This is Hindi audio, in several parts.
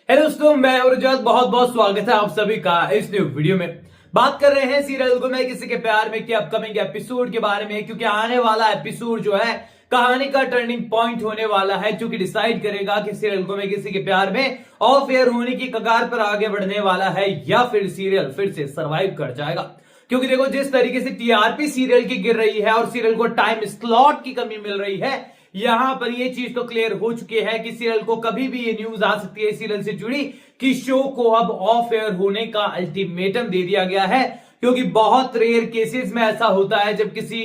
हेलो दोस्तों, मैं उर्जात बहुत बहुत स्वागत है आप सभी का इस न्यू वीडियो में। बात कर रहे हैं सीरियल गुम है किसी के प्यार में के अपकमिंग एपिसोड के बारे में, क्योंकि आने वाला एपिसोड जो है कहानी का टर्निंग पॉइंट होने वाला है, जो कि डिसाइड करेगा कि सीरियल गुम है किसी के प्यार में ऑफ एयर होने की कगार पर आगे बढ़ने वाला है या फिर सीरियल फिर से सर्वाइव कर जाएगा। क्योंकि देखो, जिस तरीके से टीआरपी सीरियल की गिर रही है और सीरियल को टाइम स्लॉट की कमी मिल रही है, यहां पर ये चीज तो क्लियर हो चुकी है कि सीरियल को कभी भी ये न्यूज आ सकती है सीरियल से जुड़ी कि शो को अब ऑफ एयर होने का अल्टीमेटम दे दिया गया है। क्योंकि बहुत रेयर केसेस में ऐसा होता है जब किसी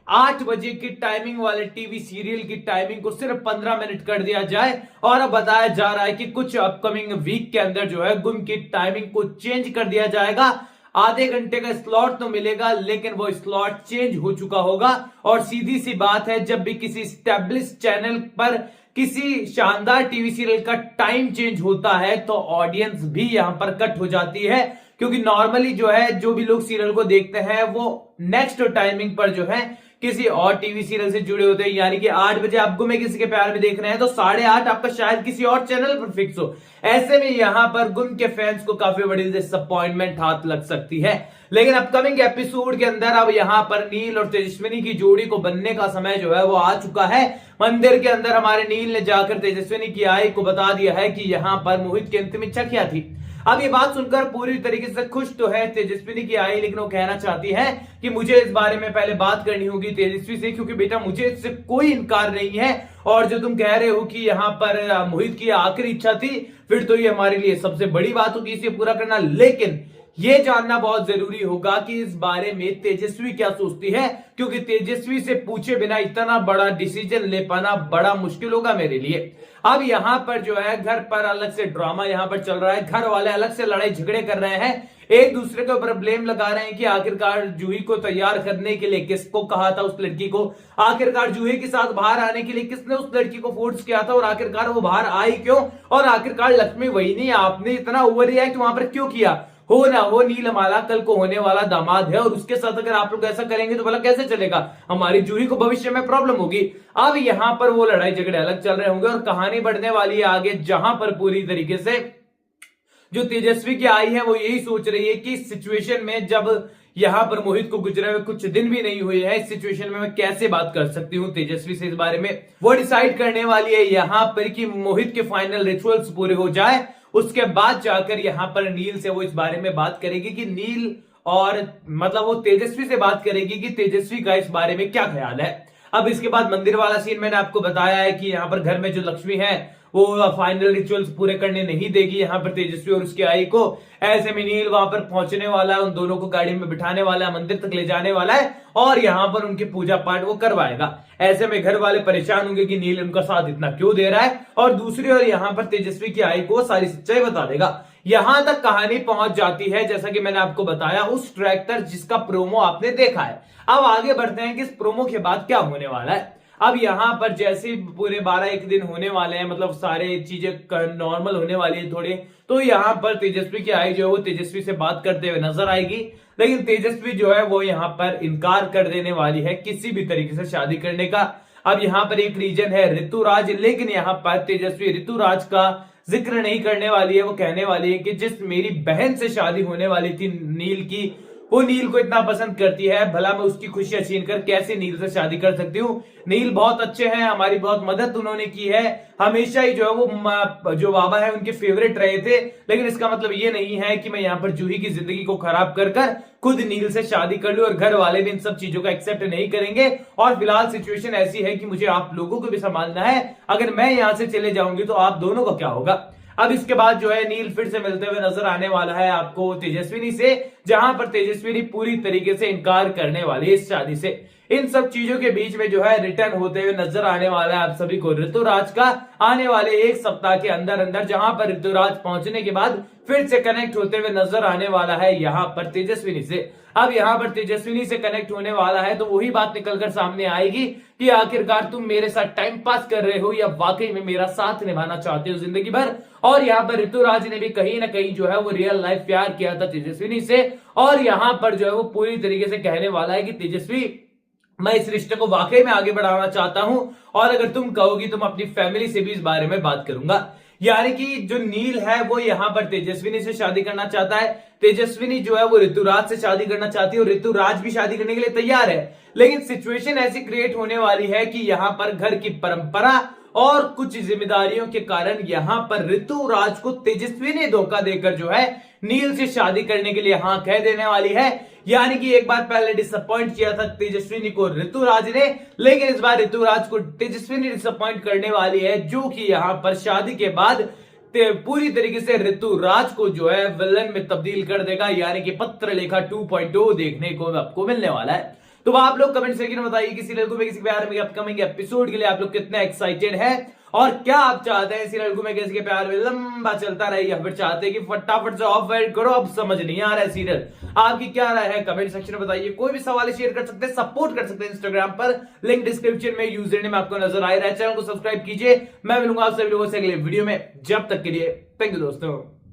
8 बजे की टाइमिंग वाले टीवी सीरियल की टाइमिंग को सिर्फ 15 मिनट कर दिया जाए और अब बताया जा रहा है कि कुछ अपकमिंग वीक के अंदर जो है गुम की टाइमिंग को चेंज कर दिया जाएगा। आधे घंटे का स्लॉट तो मिलेगा, लेकिन वो स्लॉट चेंज हो चुका होगा। और सीधी सी बात है, जब भी किसी स्टैब्लिश चैनल पर किसी शानदार टीवी सीरियल का टाइम चेंज होता है तो ऑडियंस भी यहां पर कट हो जाती है। क्योंकि नॉर्मली जो है, जो भी लोग सीरियल को देखते हैं वो नेक्स्ट टाइमिंग पर जो है किसी और टीवी सीरियल से जुड़े होते हैं। यानी कि 8 बजे आप गुम है किसी के प्यार में देख रहे हैं तो 8:30 आपका शायद किसी और चैनल पर फिक्स हो। ऐसे में यहां पर गुम के फैंस को काफी बड़ी डिसअपॉइंटमेंट हाथ लग सकती है। लेकिन अपकमिंग एपिसोड के अंदर अब यहां पर नील और तेजस्विनी की जोड़ी को बनने का समय जो है वो आ चुका है। मंदिर के अंदर हमारे नील ने जाकर तेजस्विनी की आई को बता दिया है कि यहां पर मोहित की अंतिम इच्छा क्या थी। अब ये बात सुनकर पूरी तरीके से खुश तो है तेजस्विनी की आई, लेकिन वो कहना चाहती है कि मुझे इस बारे में पहले बात करनी होगी तेजस्वी से, क्योंकि बेटा मुझे इससे कोई इनकार नहीं है। और जो तुम कह रहे हो कि यहाँ पर मोहित की आखिरी इच्छा थी, फिर तो ये हमारे लिए सबसे बड़ी बात होगी इसे पूरा करना। लेकिन ये जानना बहुत जरूरी होगा कि इस बारे में तेजस्वी क्या सोचती है, क्योंकि तेजस्वी से पूछे बिना इतना बड़ा डिसीजन ले पाना बड़ा मुश्किल होगा मेरे लिए। अब यहां पर जो है घर पर अलग से ड्रामा यहां पर चल रहा है, घर वाले अलग से लड़ाई झगड़े कर रहे हैं, एक दूसरे के ऊपर ब्लेम लगा रहे हैं कि आखिरकार जूही को तैयार करने के लिए किसको कहा था, उस लड़की को आखिरकार जूही के साथ बाहर आने के लिए किसने उस लड़की को फोर्स किया था और आखिरकार वो बाहर आई क्यों, और आखिरकार लक्ष्मी वही नहीं, आपने इतना ओवर रिएक्ट वहां पर क्यों किया। हो ना हो, नीलमाला कल को होने वाला दामाद है और उसके साथ अगर आप लोग ऐसा करेंगे तो भला कैसे चलेगा, हमारी जूही को भविष्य में प्रॉब्लम होगी। अब यहां पर वो लड़ाई झगड़े अलग चल रहे होंगे और कहानी बढ़ने वाली है आगे, जहां पर पूरी तरीके से जो तेजस्वी की आई है वो यही सोच रही है कि इस सिचुएशन में, जब यहां पर मोहित को गुजरे हुए कुछ दिन भी नहीं हुए हैं, इस सिचुएशन में मैं कैसे बात कर सकती हूँ तेजस्वी से इस बारे में, वो डिसाइड करने वाली है यहां पर कि मोहित के फाइनल रिचुअल्स पूरे हो जाए, उसके बाद जाकर यहां पर नील से वो इस बारे में बात करेगी कि नील और मतलब वो तेजस्वी से बात करेगी कि तेजस्वी का इस बारे में क्या ख्याल है। अब इसके बाद मंदिर वाला सीन मैंने आपको बताया है कि यहाँ पर घर में जो लक्ष्मी है वो फाइनल रिचुअल्स पूरे करने नहीं देगी यहाँ पर तेजस्वी और उसकी आई को। ऐसे में नील वहां पर पहुंचने वाला है, उन दोनों को गाड़ी में बिठाने वाला है, मंदिर तक ले जाने वाला है और यहाँ पर उनकी पूजा पाठ वो करवाएगा। ऐसे में घर वाले परेशान होंगे कि नील उनका साथ इतना क्यों दे रहा है, और दूसरी ओर यहाँ पर तेजस्वी की आई को सारी सच्चाई बता देगा। यहां तक कहानी पहुंच जाती है जैसा कि मैंने आपको बताया उस ट्रैक्टर जिसका प्रोमो आपने देखा है। अब आगे बढ़ते हैं कि इस प्रोमो के बाद क्या होने वाला है। अब यहां पर जैसे पूरे 12-1 दिन होने वाले हैं, मतलब सारे चीजें नॉर्मल होने वाली है थोड़े, तो यहां पर तेजस्वी की आई जो है वो तेजस्वी से बात करते हुए नजर आएगी। लेकिन तेजस्वी जो है वो यहां पर इनकार कर देने वाली है किसी भी तरीके से शादी करने का। अब यहां पर एक रीजन है ऋतुराज, लेकिन यहां पर तेजस्वी ऋतुराज का जिक्र नहीं करने वाली है। वो कहने वाली है कि जिस मेरी बहन से शादी होने वाली थी नील की, वो नील को इतना पसंद करती है, भला मैं उसकी खुशियां छीन कर कैसे नील से शादी कर सकती हूँ। नील बहुत अच्छे हैं, हमारी बहुत मदद उन्होंने की है, हमेशा ही जो है वो जो बाबा है उनके फेवरेट रहे थे। लेकिन इसका मतलब ये नहीं है कि मैं यहाँ पर जूही की जिंदगी को खराब कर कर खुद नील से शादी कर लूं, और घर वाले भी इन सब चीजों का एक्सेप्ट नहीं करेंगे। और फिलहाल सिचुएशन ऐसी है कि मुझे आप लोगों को भी संभालना है, अगर मैं यहां से चले जाऊंगी तो आप दोनों का क्या होगा। अब इसके बाद जो है नील फिर से मिलते हुए नजर आने वाला है आपको तेजस्विनी से, जहां पर तेजस्विनी पूरी तरीके से इनकार करने वाली है इस शादी से। इन सब चीजों के बीच में जो है रिटर्न होते हुए नजर आने वाला है आप सभी को ऋतुराज का आने वाले 1 सप्ताह के अंदर अंदर, जहां पर ऋतुराज पहुंचने के बाद फिर से कनेक्ट होते हुए नजर आने वाला है यहां पर तेजस्विनी से। अब यहां पर तेजस्विनी से कनेक्ट होने वाला है तो वही बात निकलकर सामने आएगी कि आखिरकार तुम मेरे साथ टाइम पास कर रहे हो या वाकई में मेरा साथ निभाना चाहते हो जिंदगी भर। और यहाँ पर ऋतुराज ने भी कहीं ना कहीं जो है वो रियल लाइफ प्यार किया था तेजस्विनी से, और यहाँ पर जो है वो पूरी तरीके से कहने वाला है कि तेजस्वी मैं इस रिश्ते को वाकई में आगे बढ़ाना चाहता हूं, और अगर तुम कहोगी तो मैं अपनी फैमिली से भी इस बारे में बात करूंगा। यानी कि जो नील है वो यहाँ पर तेजस्विनी से शादी करना चाहता है, तेजस्विनी जो है वो ऋतुराज से शादी करना चाहती है और ऋतुराज भी शादी करने के लिए तैयार है। लेकिन सिचुएशन ऐसी क्रिएट होने वाली है कि यहाँ पर घर की परंपरा और कुछ जिम्मेदारियों के कारण यहाँ पर ऋतुराज को तेजस्विनी धोखा देकर जो है नील से शादी करने के लिए हाँ कह देने वाली है। यानी कि एक बार पहले डिसअपॉइंट किया था तेजस्विनी को ऋतुराज ने, लेकिन इस बार ऋतुराज को तेजस्विनी डिसअपॉइंट करने वाली है, जो कि यहाँ पर शादी के बाद पूरी तरीके से ऋतुराज को जो है विलन में तब्दील कर देगा। यानी कि पत्र लेखा 2.0 देखने को आपको मिलने वाला है। तो आप लोग कमेंट सेक्शन में बताइए कि सीरियल को किसी प्यार में अपकमिंग एपिसोड के लिए आप लोग कितने एक्साइटेड हैं और क्या आप चाहते हैं सीरियल को किसी के प्यार में लंबा चलता रहे या फिर चाहते हैं कि फटाफट से ऑफ एड करो, अब समझ नहीं आ रहा है सीरियल। आपकी क्या राय है कमेंट सेक्शन में बताइए। कोई भी सवाल शेयर कर सकते हैं, सपोर्ट कर सकते हैं इंस्टाग्राम पर, लिंक डिस्क्रिप्शन में, यूजर नेम आपको नजर आ रहा है। चैनल को सब्सक्राइब कीजिए। मैं मिलूंगा आप सभी लोगों से अगले वीडियो में, जब तक के लिए थैंक यू दोस्तों।